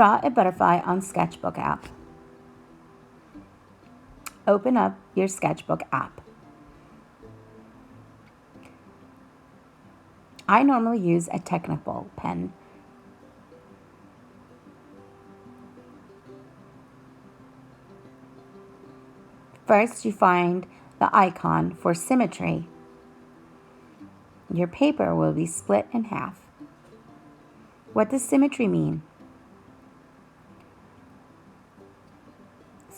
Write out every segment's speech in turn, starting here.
Draw a butterfly on Sketchbook app. Open up your Sketchbook app. I normally use a technical pen. First, you find the icon for symmetry. Your paper will be split in half. What does symmetry mean?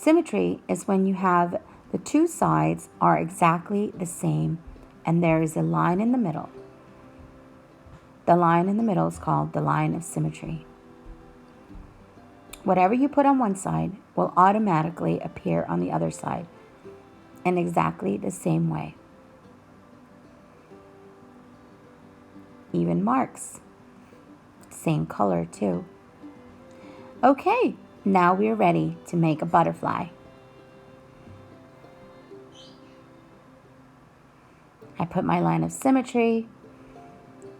Symmetry is when you have the two sides are exactly the same and there is a line in the middle. The line in the middle is called the line of symmetry. Whatever you put on one side will automatically appear on the other side in exactly the same way. Even marks. Same color too. Okay, now we are ready to make a butterfly. I put my line of symmetry,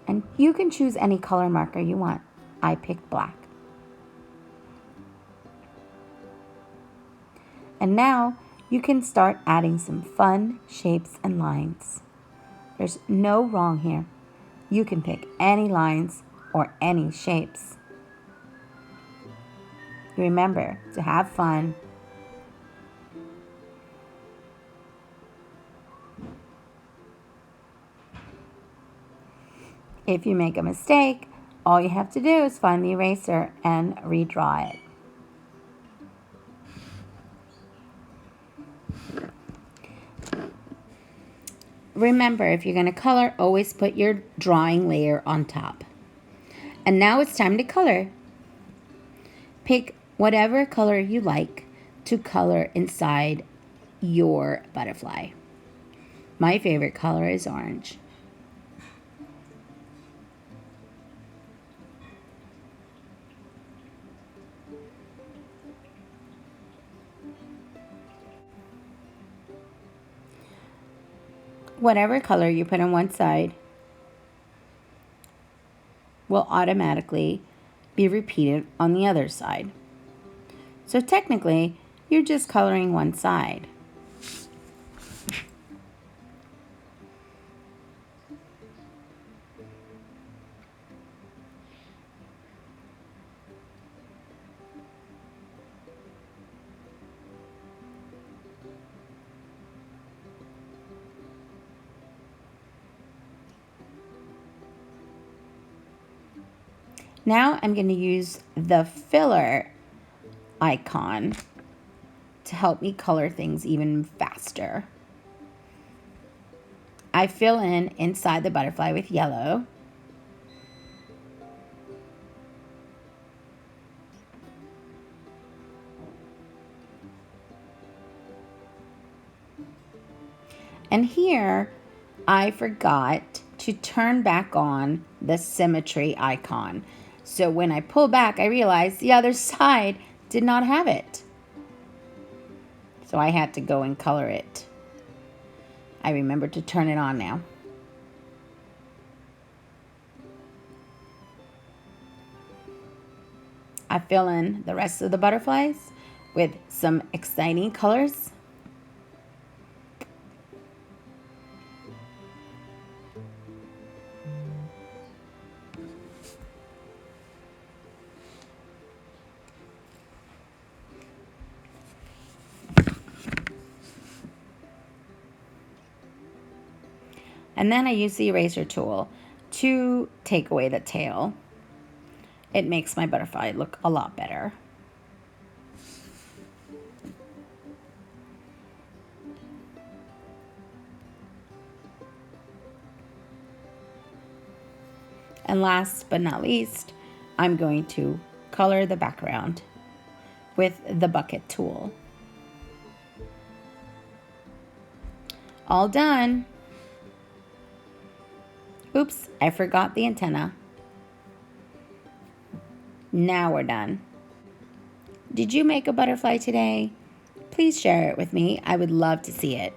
and you can choose any color marker you want. I picked black. And now you can start adding some fun shapes and lines. There's no wrong here. You can pick any lines or any shapes. Remember to have fun. If you make a mistake, all you have to do is find the eraser and redraw it. Remember, if you're going to color, always put your drawing layer on top. And now it's time to color. Pick whatever color you like to color inside your butterfly. My favorite color is orange. Whatever color you put on one side will automatically be repeated on the other side. So technically, you're just coloring one side. Now I'm going to use the filler icon to help me color things even faster. I fill in inside the butterfly with yellow. And here I forgot to turn back on the symmetry icon. So when I pull back, I realized the other side did not have it. So I had to go and color it. I remembered to turn it on now. I fill in the rest of the butterflies with some exciting colors. And then I use the eraser tool to take away the tail. It makes my butterfly look a lot better. And last but not least, I'm going to color the background with the bucket tool. All done. Oops, I forgot the antenna. Now we're done. Did you make a butterfly today? Please share it with me. I would love to see it.